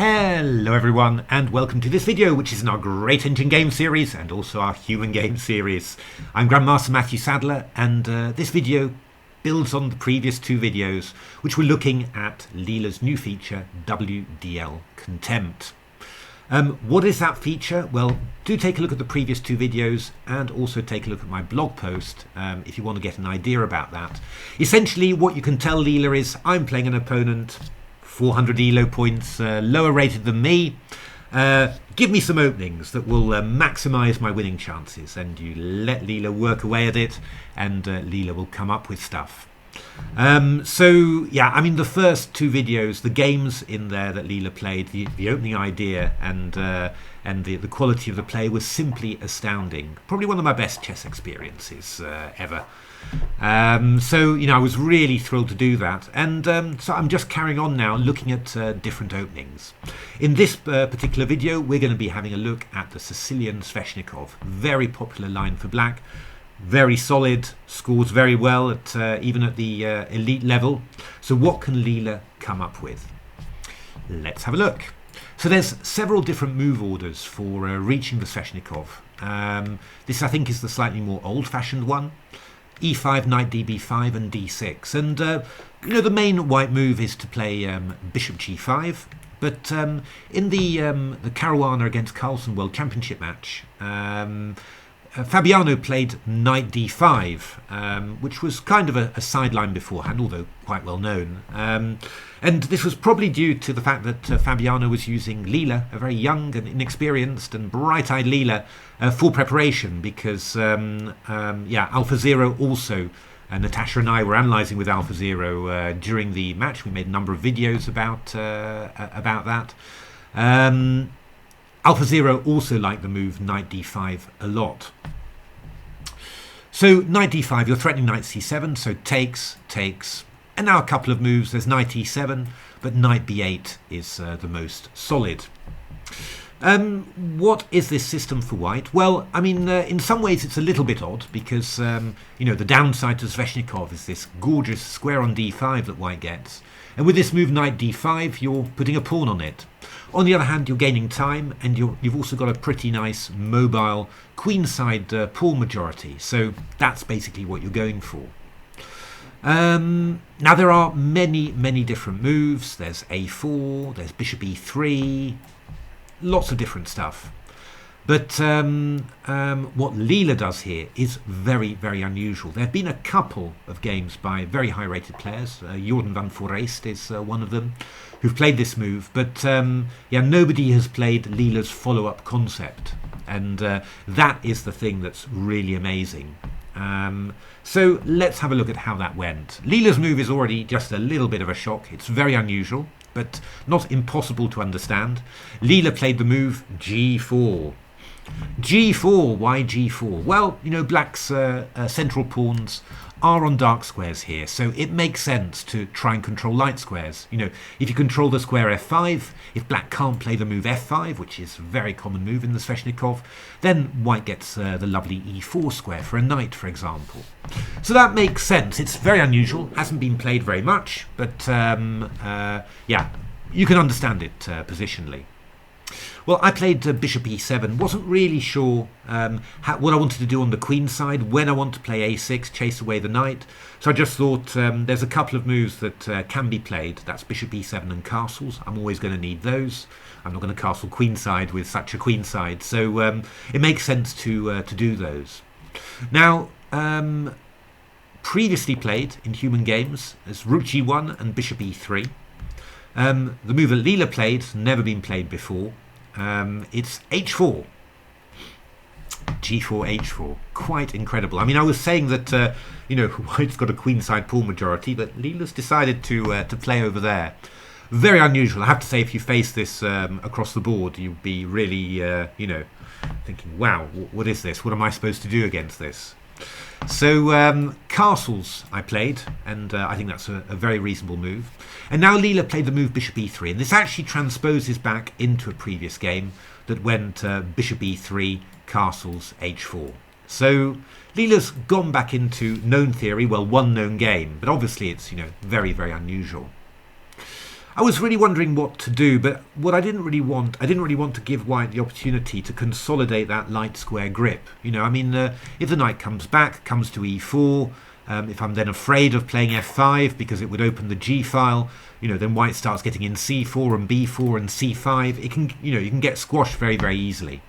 Hello everyone, and welcome to this video, which is in our Great Engine Game series and also our Human Game series. I'm Grandmaster Matthew Sadler, and this video builds on the previous two videos, which were looking at Leela's new feature, WDL Contempt. What is that feature? Well, do take a look at the previous two videos and also take a look at my blog post if you want to get an idea about that. Essentially, what you can tell Leela is, I'm playing an opponent 400 elo points lower rated than me. Give me some openings that will maximize my winning chances, and you let Leela work away at it, and Leela will come up with stuff. So yeah, I mean, the first two videos, the games in there that Leela played, the opening idea and the quality of the play was simply astounding. Probably one of my best chess experiences ever. So, you know, I was really thrilled to do that, and so I'm just carrying on now looking at different openings. In this particular video, we're going to be having a look at the Sicilian Sveshnikov, very popular line for black, very solid, scores very well at even at the elite level. So what can Leela come up with? Let's have a look. So there's several different move orders for reaching the Sveshnikov. This, I think, is the slightly more old-fashioned one. E5, knight db5 and d6, and you know, the main white move is to play bishop g5, but in the Caruana against Carlsen World Championship match, Fabiano played knight d5, which was kind of a sideline beforehand, although quite well known. And this was probably due to the fact that Fabiano was using Leela, a very young and inexperienced and bright-eyed Leela, for preparation, because yeah, AlphaZero also, Natasha and I were analysing with AlphaZero during the match. We made a number of videos about that. AlphaZero also liked the move knight d5 a lot. So knight d5, you're threatening knight c7, so takes, and now a couple of moves. There's knight e7, but knight b8 is the most solid. What is this system for white? Well, I mean, in some ways it's a little bit odd, because you know, the downside to Sveshnikov is this gorgeous square on d5 that white gets, and with this move knight d5, you're putting a pawn on it. On the other hand, you're gaining time, and you've also got a pretty nice mobile queenside pawn majority, so that's basically what you're going for. Now there are many different moves. There's a4, there's bishop e3, lots of different stuff. But what Leela does here is very unusual. There have been a couple of games by very high rated players. Jordan van Foreest is one of them, who've played this move, but yeah, nobody has played Leela's follow-up concept, and that is the thing that's really amazing. So let's have a look at how that went. Leela's move is already just a little bit of a shock. It's very unusual, but not impossible to understand. Leela played the move g4. G4, why g4? Well, you know, black's central pawns are on dark squares here, so it makes sense to try and control light squares. You know, if you control the square f5, if black can't play the move f5, which is a very common move in the Sveshnikov, then white gets the lovely e4 square for a knight, for example. So that makes sense. It's very unusual, hasn't been played very much, but yeah, you can understand it positionally. Well, I played bishop e7, wasn't really sure what I wanted to do on the queen side, when I want to play a6, chase away the knight. So I just thought there's a couple of moves that can be played. That's bishop e7 and castles. I'm always going to need those. I'm not going to castle queenside with such a queenside. So it makes sense to do those. Now, previously played in human games as rook g1 and bishop e3. The move that Leela played, never been played before. It's h4, g4, h4, quite incredible. I mean, I was saying that you know, white's got a queenside pawn majority, but Leela's decided to play over there. Very unusual. I have to say, if you face this across the board, you'd be really you know, thinking, wow, what is this? What am I supposed to do against this? So castles I played, and I think that's a very reasonable move. And now Leela played the move bishop e3, and this actually transposes back into a previous game that went bishop e3, castles h4. So Leela's gone back into known theory, well, one known game, but obviously it's, you know, very unusual. I was really wondering what to do, but what I didn't really want to give white the opportunity to consolidate that light square grip. You know, I mean, if the knight comes back, comes to e4, if I'm then afraid of playing f5 because it would open the g file, you know, then white starts getting in c4 and b4 and c5. It can, you know, you can get squashed very, very easily.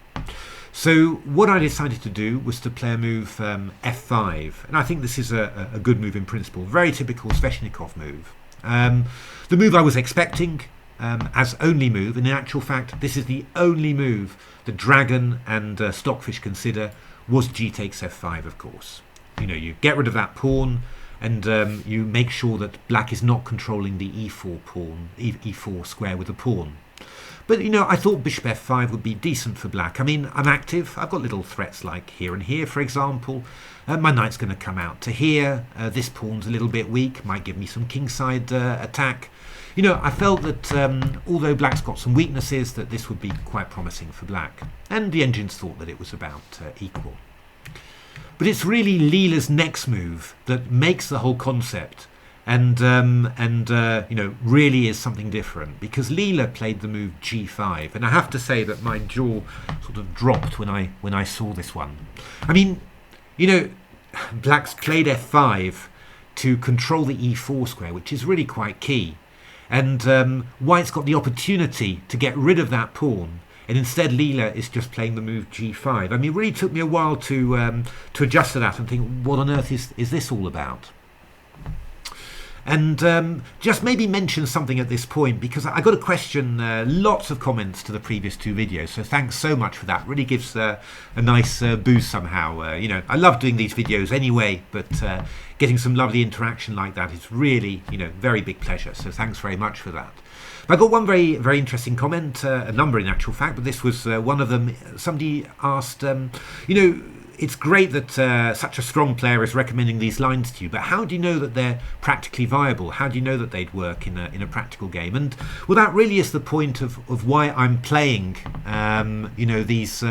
So what I decided to do was to play a move f5, and I think this is a good move in principle, very typical Sveshnikov move. The move I was expecting as only move, and in actual fact this is the only move that Dragon and Stockfish consider, was g takes f5, of course. You know, you get rid of that pawn, and you make sure that black is not controlling the e4 pawn, e4 square with a pawn. But, you know, I thought bishop f5 would be decent for black. I mean, I'm active. I've got little threats like here and here, for example. My knight's going to come out to here. This pawn's a little bit weak, might give me some kingside attack. You know, I felt that although black's got some weaknesses, that this would be quite promising for black. And the engines thought that it was about equal. But it's really Leela's next move that makes the whole concept and you know, really is something different, because Leela played the move g5, and I have to say that my jaw sort of dropped when I saw this one. I mean, you know, black's played f5 to control the e4 square, which is really quite key, and white's got the opportunity to get rid of that pawn, and instead Leela is just playing the move g5. I mean, it really took me a while to adjust to that and think, what on earth is this all about? And just maybe mention something at this point, because I got a question, lots of comments to the previous two videos, so thanks so much for that. Really gives a nice boost somehow. You know, I love doing these videos anyway, but getting some lovely interaction like that is really, you know, very big pleasure, so thanks very much for that. I got one very, very interesting comment, a number in actual fact, but this was one of them. Somebody asked, you know, it's great that such a strong player is recommending these lines to you, but how do you know that they're practically viable? How do you know that they'd work in a practical game? And well, that really is the point of why I'm playing, you know, these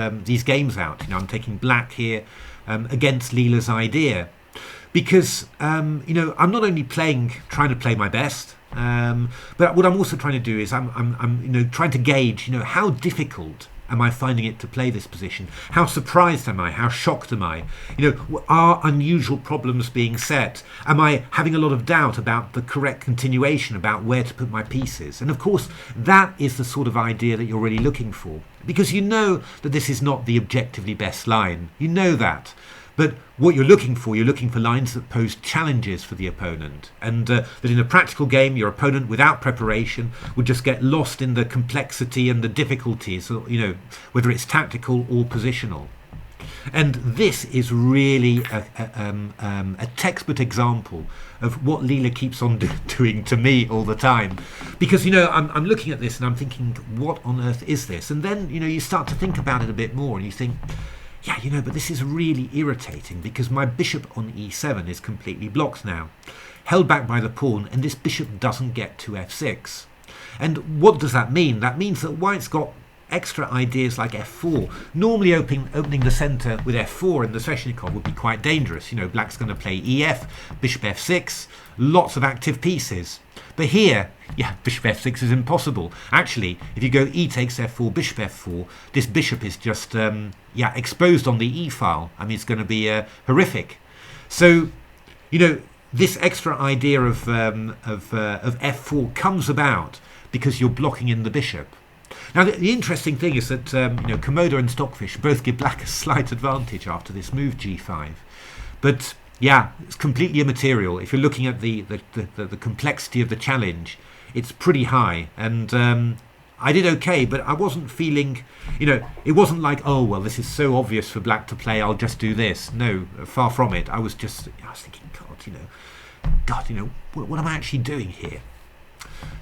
games out. You know, I'm taking black here against Leela's idea, because you know, I'm not only trying to play my best, but what I'm also trying to do is I'm you know, trying to gauge, you know, how difficult am I finding it to play this position? How surprised am I? How shocked am I? You know, are unusual problems being set? Am I having a lot of doubt about the correct continuation, about where to put my pieces? And of course, that is the sort of idea that you're really looking for, because you know that this is not the objectively best line. You know that. But what you're looking for lines that pose challenges for the opponent, and that in a practical game your opponent without preparation would just get lost in the complexity and the difficulties, you know, whether it's tactical or positional. And this is really a textbook example of what Leela keeps on doing to me all the time, because, you know, I'm looking at this and I'm thinking, what on earth is this? And then, you know, you start to think about it a bit more and you think, yeah, you know, but this is really irritating, because my bishop on e7 is completely blocked now, held back by the pawn, and this bishop doesn't get to f6. And what does that mean? That means that white's got extra ideas like f4. Normally opening the centre with f4 in the Sveshnikov would be quite dangerous. You know, black's going to play ef, bishop f6, lots of active pieces. But here, yeah, bishop f6 is impossible. Actually, if you go e takes f4, bishop f4, this bishop is just yeah, exposed on the e file. I mean, it's going to be horrific. So, you know, this extra idea of f4 comes about because you're blocking in the bishop. Now, the interesting thing is that you know, Komodo and Stockfish both give black a slight advantage after this move g5, but yeah, it's completely immaterial. If you're looking at the complexity of the challenge, it's pretty high, and I did okay, but I wasn't feeling, you know, it wasn't like, oh well, this is so obvious for black to play, I'll just do this. No, far from it. I was thinking, God, you know, what am I actually doing here?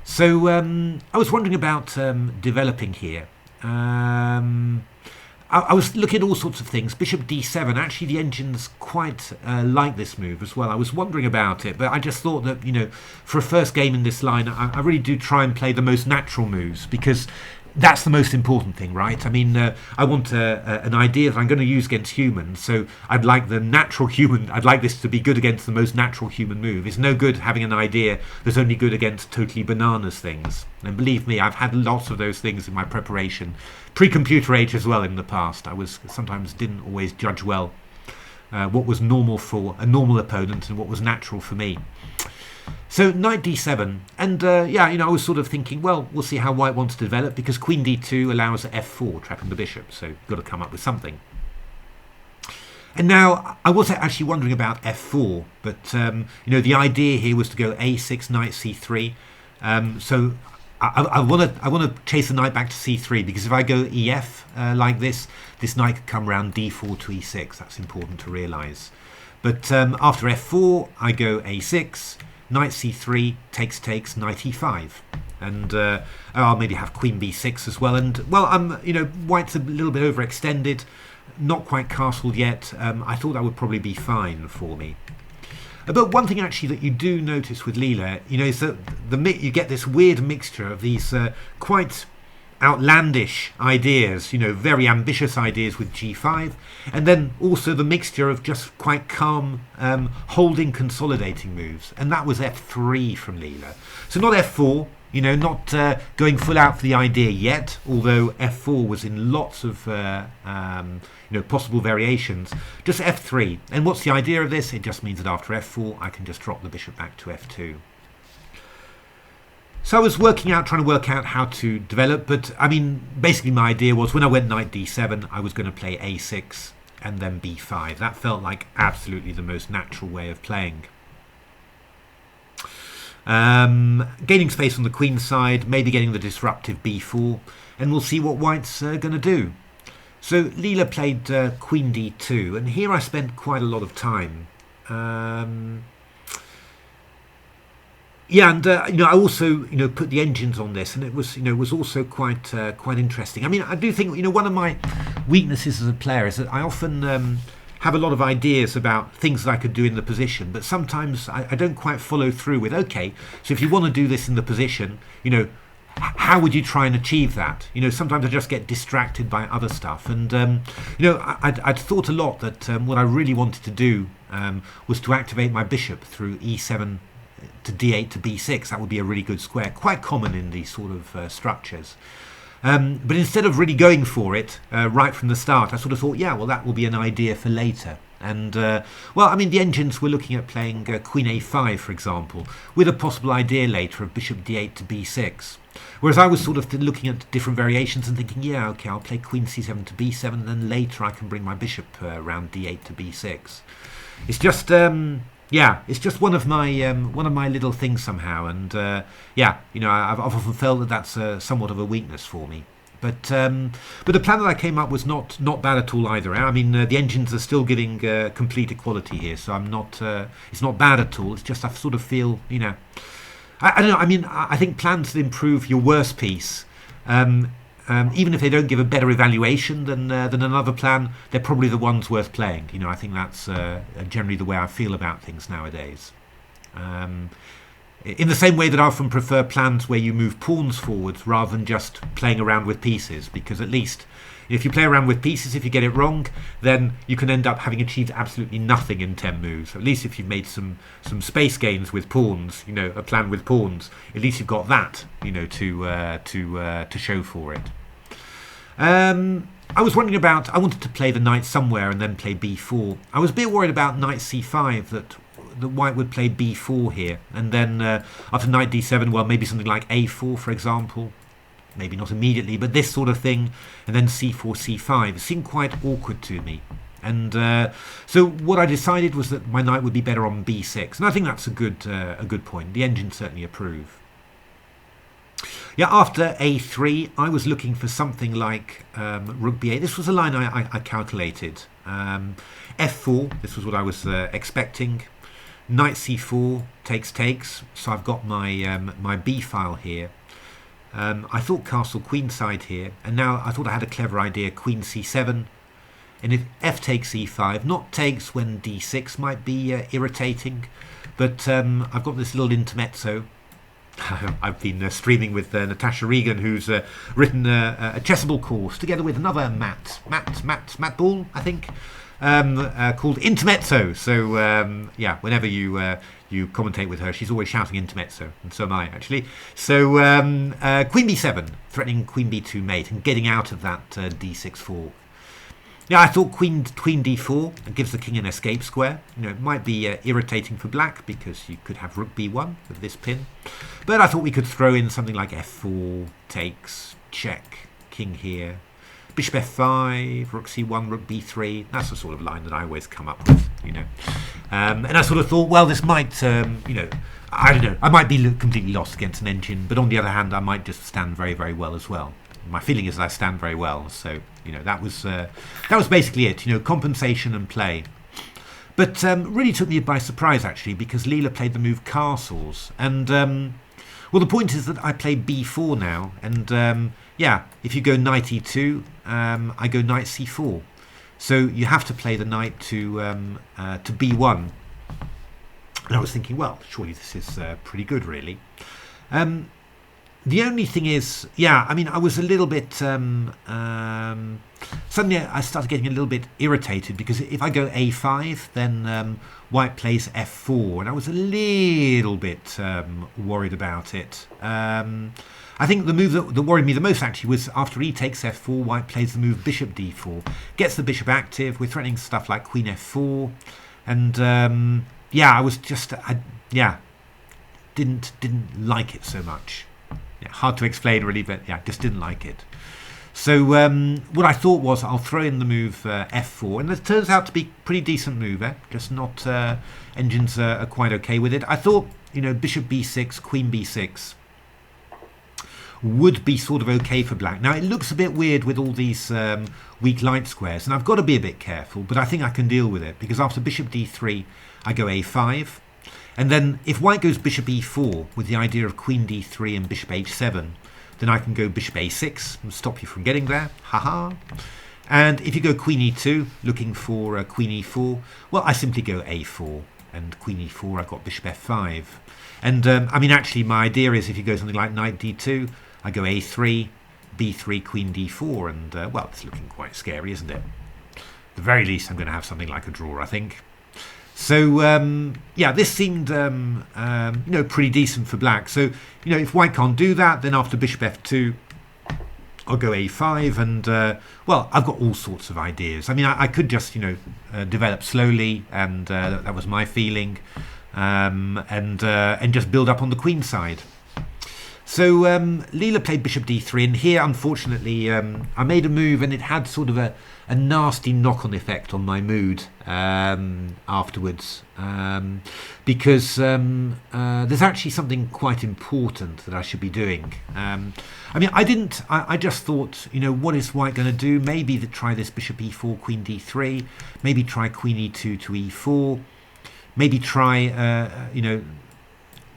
So I was wondering about developing here. I was looking at all sorts of things. Bishop d7, actually the engines quite like this move as well. I was wondering about it, but I just thought that, you know, for a first game in this line, I really do try and play the most natural moves, because that's the most important thing, right? I mean, I want an idea that I'm going to use against humans, so I'd like the natural human, I'd like this to be good against the most natural human move. It's no good having an idea that's only good against totally bananas things. And believe me, I've had lots of those things in my preparation, pre-computer age as well in the past. I was sometimes didn't always judge well what was normal for a normal opponent and what was natural for me. So knight d7, and yeah, I was sort of thinking, well, we'll see how white wants to develop, because queen d2 allows f4, trapping the bishop, so you've got to come up with something. And now, I was actually wondering about f4, but, the idea here was to go a6, knight c3, so I want to chase the knight back to c3, because if I go ef like this knight could come round d4 to e6, that's important to realise. But after f4, I go a6, knight c3, takes, knight e5, and I'll maybe have queen b6 as well. And well, white's a little bit overextended, not quite castled yet. I thought that would probably be fine for me. But one thing actually that you do notice with Leela, is that you get this weird mixture of these quite outlandish ideas, very ambitious ideas with g5, and then also the mixture of just quite calm holding, consolidating moves, and that was f3 from Leela. So not f4, not going full out for the idea yet, although f4 was in lots of possible variations, just f3. And what's the idea of this? It just means that after f4 I can just drop the bishop back to f2. So I was trying to work out how to develop, but I mean, basically my idea was when I went knight d7, I was going to play a6 and then b5. That felt like absolutely the most natural way of playing. Gaining space on the queen side, maybe getting the disruptive b4, and we'll see what white's going to do. So Leela played queen d2, and here I spent quite a lot of time. Yeah, and I also put the engines on this, and it was also quite interesting. I mean, I do think one of my weaknesses as a player is that I often have a lot of ideas about things that I could do in the position, but sometimes I don't quite follow through with, okay, so if you want to do this in the position, how would you try and achieve that? Sometimes I just get distracted by other stuff, and I'd thought a lot that what I really wanted to do was to activate my bishop through e7 to d8 to b6. That would be a really good square, quite common in these sort of structures. But instead of really going for it right from the start, I sort of thought, yeah, well, that will be an idea for later. And well, I mean, the engines were looking at playing queen a5, for example, with a possible idea later of bishop d8 to b6. Whereas I was sort of looking at different variations and thinking, yeah, okay, I'll play queen c7 to b7, and then later I can bring my bishop around d8 to b6. It's just yeah, it's just one of my little things somehow, and yeah, I've often felt that that's somewhat of a weakness for me. But the plan that I came up was not bad at all either. I mean, the engines are still giving complete equality here, so I'm not. It's not bad at all. It's just I sort of feel, I don't know. I mean, I think plans that improve your worst piece, even if they don't give a better evaluation than another plan, they're probably the ones worth playing. I think that's generally the way I feel about things nowadays. In the same way that I often prefer plans where you move pawns forwards rather than just playing around with pieces, because at least if you play around with pieces, if you get it wrong, then you can end up having achieved absolutely nothing in 10 moves. At least if you've made some space gains with pawns, a plan with pawns, at least you've got that, to show for it. I was wondering I wanted to play the knight somewhere and then play b4. I was a bit worried about knight c5, that white would play b4 here, and then after knight d7, well, maybe something like a4, for example. Maybe not immediately, but this sort of thing, and then c4, c5. It seemed quite awkward to me. And so what I decided was that my knight would be better on b6, and I think that's a good point. The engines certainly approve. Yeah, after a3, I was looking for something like rook b8. This was a line I calculated. f4, this was what I was expecting. Knight c4, takes. So I've got my my b file here. I thought castle queenside here, and now I thought I had a clever idea, queen c7. And if f takes e5, not takes when d6 might be irritating, but I've got this little intermezzo. I've been streaming with Natasha Regan, who's written a chessable course together with another Matt Ball, I think, called Intermezzo. So yeah, whenever you commentate with her, she's always shouting Intermezzo, and so am I actually. So Queen B7, threatening Queen B2 mate and getting out of that D6 fork. Yeah, I thought Queen D4 gives the king an escape square. It might be irritating for black because you could have Rook B1 with this pin. But I thought we could throw in something like F4, takes, check, king here, Bishop F5, Rook C1, Rook B3. That's the sort of line that I always come up with, And I sort of thought, well, this might, I don't know, I might be completely lost against an engine, but on the other hand, I might just stand very, very well as well. My feeling is that I stand very well, so that was basically it. Compensation and play. But really took me by surprise actually, because Leela played the move castles, and well, the point is that I play B4 now, and yeah, if you go knight E2, I go knight C4. So you have to play the knight to B1. And I was thinking, well, surely this is pretty good, really. The only thing is, yeah, I mean, I was a little bit, suddenly I started getting a little bit irritated, because if I go A5, then white plays F4, and I was a little bit worried about it. I think the move that worried me the most actually was after e takes F4, white plays the move Bishop D4, gets the bishop active, we're threatening stuff like Queen F4, and yeah, I was just, didn't like it so much. Yeah, hard to explain really, but yeah, just didn't like it. So what I thought was I'll throw in the move F4, and it turns out to be a pretty decent move, just not, engines are quite okay with it. I thought, Bishop B6, Queen B6 would be sort of okay for black. Now it looks a bit weird with all these weak light squares, and I've got to be a bit careful, but I think I can deal with it, because after Bishop D3 I go A5. And then if white goes Bishop E4 with the idea of Queen D3 and Bishop H7, then I can go Bishop A6 and stop you from getting there. Haha. And if you go Queen E2 looking for Queen E4, well, I simply go A4 and Queen E4. I've got Bishop F5. And I mean, actually, my idea is if you go something like Knight D2, I go A3, B3, Queen D4. And well, it's looking quite scary, isn't it? At the very least, I'm going to have something like a draw, I think. So yeah, this seemed pretty decent for black. So if white can't do that, then after Bishop F2, I'll go A5, and well, I've got all sorts of ideas. I mean, I could just develop slowly, and that was my feeling, and just build up on the queen side. So Leela played Bishop D3, and here, unfortunately, I made a move, and it had sort of a nasty knock-on effect on my mood afterwards, because there's actually something quite important that I should be doing. I mean, I just thought, what is white going to do? Maybe try this Bishop E4, Queen D3, maybe try Queen E2 to E4, maybe try,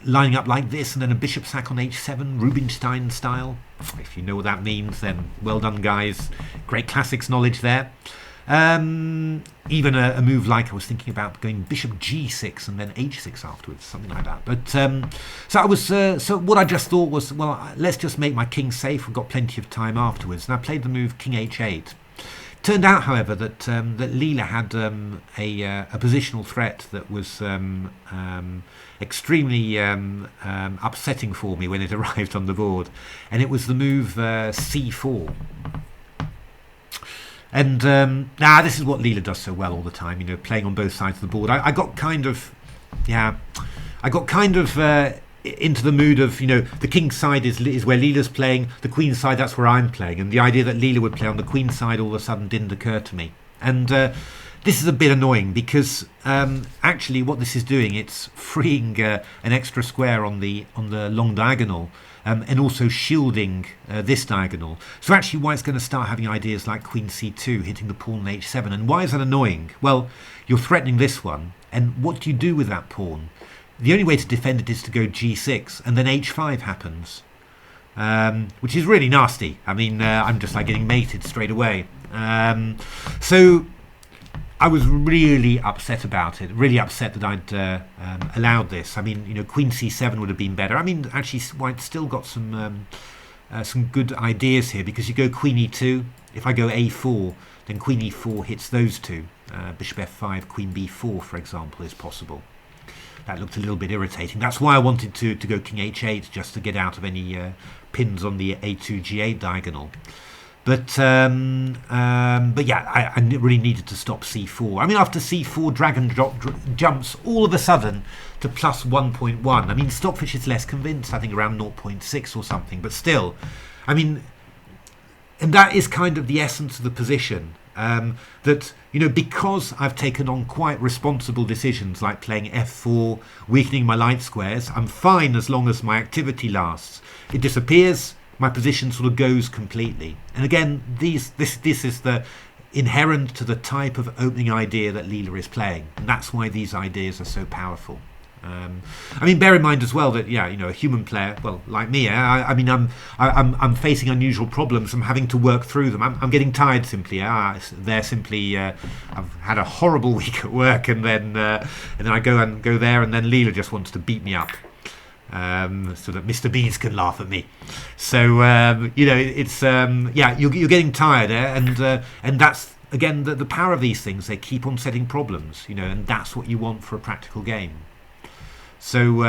lining up like this, and then a bishop sack on H7, Rubinstein style. If you know what that means, then well done, guys. Great classics knowledge there. Even a move like I was thinking about going Bishop G6 and then H6 afterwards, something like that. But so I was. So what I just thought was, well, let's just make my king safe. We've got plenty of time afterwards, and I played the move King H8. Turned out, however, that Leela had a positional threat that was extremely upsetting for me when it arrived on the board, and it was the move C4. And this is what Leela does so well all the time, playing on both sides of the board. I got kind of, into the mood of, the king's side is where Leela's playing, the queen's side, that's where I'm playing, and the idea that Leela would play on the queen's side all of a sudden didn't occur to me. And this is a bit annoying, because actually what this is doing, it's freeing an extra square on the long diagonal, and also shielding this diagonal. So actually white's going to start having ideas like Queen C2 hitting the pawn on H7. And why is that annoying? Well, you're threatening this one, and what do you do with that pawn? The only way to defend it is to go G6, and then H5 happens, which is really nasty. I mean, I'm just like getting mated straight away. So I was really upset about it. Really upset that I'd allowed this. I mean, you know, Queen C7 would have been better. I mean, actually, White's still got some good ideas here, because you go Queen E2. If I go A4, then Queen E4 hits those two. Bishop F5, Queen B4, for example, is possible. That looked a little bit irritating. That's why I wanted to go King H8, just to get out of any pins on the A2 G8 diagonal. But yeah, I really needed to stop C4. I mean, after C4, dragon jumps all of a sudden to plus 1.1. I mean, Stockfish is less convinced, I think around 0.6 or something. But still, I mean, and that is kind of the essence of the position. That, you know, because I've taken on quite responsible decisions like playing F4, weakening my light squares, I'm fine as long as my activity lasts. It disappears, my position sort of goes completely. And again, this is the inherent to the type of opening idea that Leela is playing, and that's why these ideas are so powerful. I mean, bear in mind as well that, yeah, you know, a human player, well, like me, I mean, I'm facing unusual problems. I'm having to work through them. I'm getting tired simply. They're simply. I've had a horrible week at work, and then I go there, and then Leela just wants to beat me up, so that Mr. Bees can laugh at me. So you know, it's yeah, you're getting tired, and that's again the power of these things. They keep on setting problems, you know, and that's what you want for a practical game. So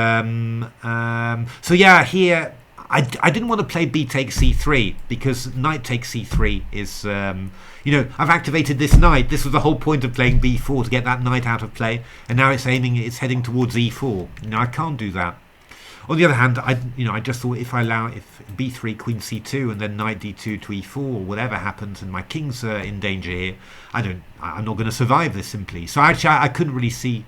so yeah, here I didn't want to play B takes C3, because knight takes C3 is you know, I've activated this knight. This was the whole point of playing B4, to get that knight out of play, and now it's heading towards E4. You know, I can't do that. On the other hand, I just thought if B3 Queen C2 and then knight D2 to E4 or whatever happens, and my king's in danger here, I'm not going to survive this simply. So actually I couldn't really see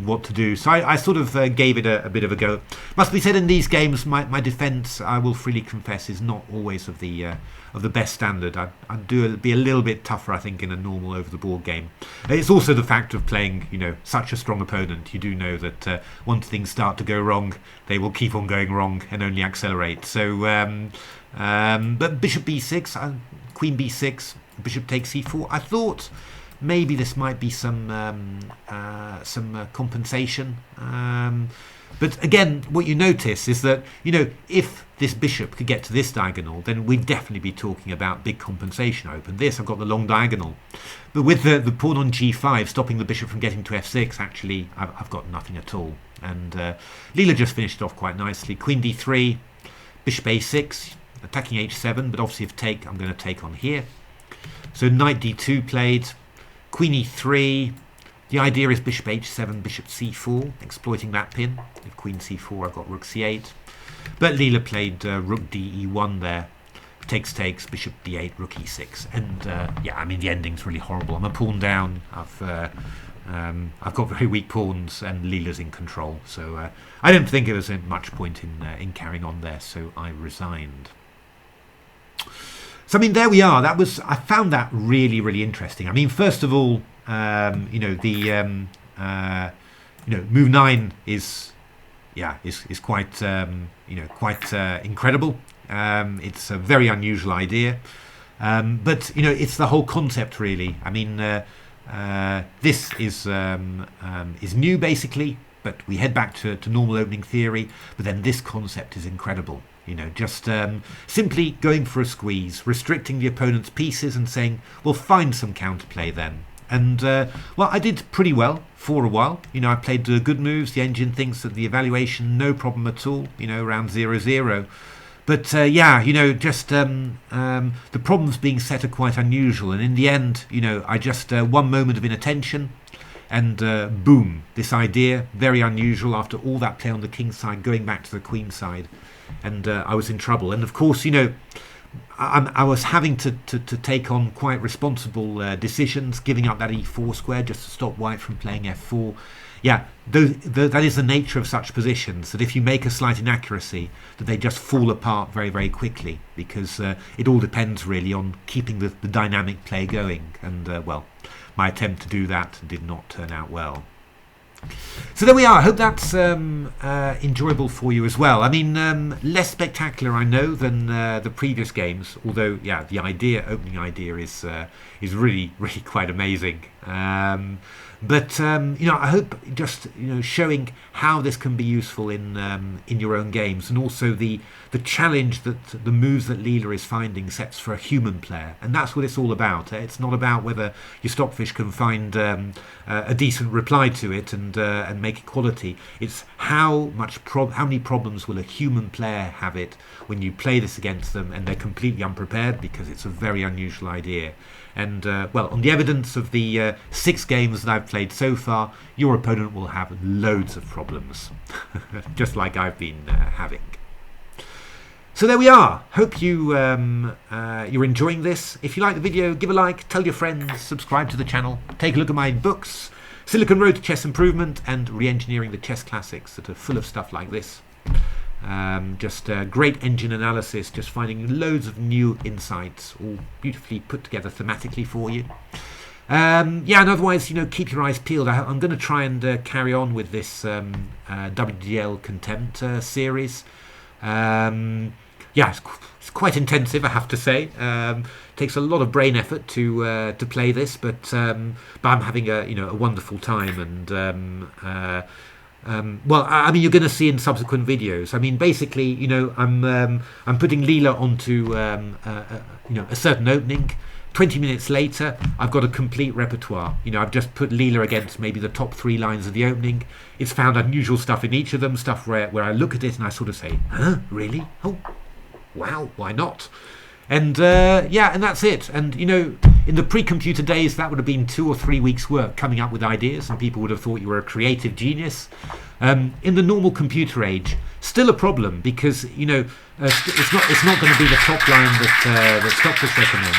what to do, so I sort of gave it a bit of a go. Must be said, in these games my defence, I will freely confess, is not always of the best standard. I do be a little bit tougher, I think, in a normal over the board game. It's also the fact of playing, you know, such a strong opponent. You do know that once things start to go wrong, they will keep on going wrong and only accelerate. So but Bishop B6, Queen B6, Bishop takes C4. I thought maybe this might be some compensation, but again, what you notice is that, you know, if this bishop could get to this diagonal, then we'd definitely be talking about big compensation. I opened this, I've got the long diagonal, but with the pawn on G5 stopping the bishop from getting to F6, actually I've got nothing at all. And Leela just finished it off quite nicely. Queen D3, Bishop A6, attacking H7, but obviously if take, I'm going to take on here. So knight D2 played. Queen E3, the idea is Bishop H7, Bishop C4, exploiting that pin. If Queen C4, I've got Rook C8. But Leela played Rook DE1 there. Takes, Bishop D8, Rook E6. And yeah, I mean, the ending's really horrible. I'm a pawn down. I've got very weak pawns, and Leela's in control. So I don't think there was much point in carrying on there, so I resigned. So I mean, there we are. I found that really interesting. I mean, first of all, you know, the you know, move 9 is quite you know, quite incredible. It's a very unusual idea, but you know, it's the whole concept really. I mean, this is new basically, but we head back to normal opening theory. But then this concept is incredible. You know, just simply going for a squeeze, restricting the opponent's pieces and saying, well, find some counterplay then. And, well, I did pretty well for a while. You know, I played good moves. The engine thinks that the evaluation, no problem at all, you know, around 0-0. But, yeah, you know, just the problems being set are quite unusual. And in the end, you know, I just, one moment of inattention, and boom, this idea, very unusual after all that play on the king side, going back to the queen side. And I was in trouble. And of course, you know, I was having to take on quite responsible decisions, giving up that E4 square just to stop white from playing F4. Yeah, that is the nature of such positions, that if you make a slight inaccuracy, that they just fall apart very quickly, because it all depends really on keeping the dynamic play going. And well, my attempt to do that did not turn out well. So there we are. I hope that's enjoyable for you as well. I mean, less spectacular, I know, than the previous games. Although, yeah, the opening idea is really quite amazing. But I hope just showing how this can be useful in your own games, and also the challenge that the moves that Leela is finding sets for a human player, and that's what it's all about. It's not about whether your stockfish can find a decent reply to it and make it quality. It's how many problems will a human player have it when you play this against them, and they're completely unprepared because it's a very unusual idea. And on the evidence of the 6 games that I've played so far, your opponent will have loads of problems, just like I've been having. So there we are. Hope you're enjoying this. If you like the video, give a like, tell your friends, subscribe to the channel, take a look at my books, Silicon Road to Chess Improvement and Re-engineering the Chess Classics, that are full of stuff like this. Just great engine analysis, just finding loads of new insights, all beautifully put together thematically for you. And otherwise, keep your eyes peeled. I'm going to try and carry on with this WDL Contempt series. It's quite intensive, I have to say. Takes a lot of brain effort to play this, but I'm having a wonderful time, and you're going to see in subsequent videos. I mean, basically, I'm putting Leela onto a certain opening. 20 minutes later, I've got a complete repertoire. I've just put Leela against maybe the top 3 lines of the opening. It's found unusual stuff in each of them, stuff where I look at it and I sort of say, huh, really? Oh, wow, why not? And and that's it. And in the pre-computer days, that would have been 2 or 3 weeks' work coming up with ideas, and people would have thought you were a creative genius. In the normal computer age, still a problem, because it's not going to be the top line that Stockfish recommends.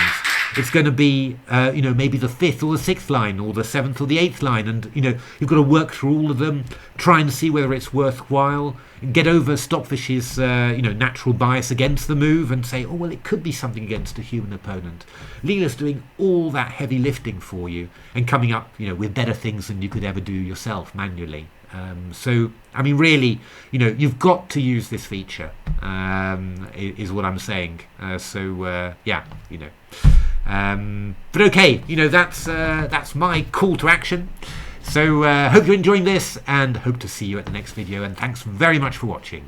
It's going to be maybe the 5th or the 6th line, or the 7th or the 8th line, and you've got to work through all of them, try and see whether it's worthwhile, and get over Stockfish's natural bias against the move, and say, oh well, it could be something against a human opponent. Leela's doing all that heavy lifting for you and coming up with better things than you could ever do yourself manually. Really, you've got to use this feature, is what I'm saying. But okay, that's my call to action. So hope you're enjoying this, and hope to see you at the next video, and thanks very much for watching.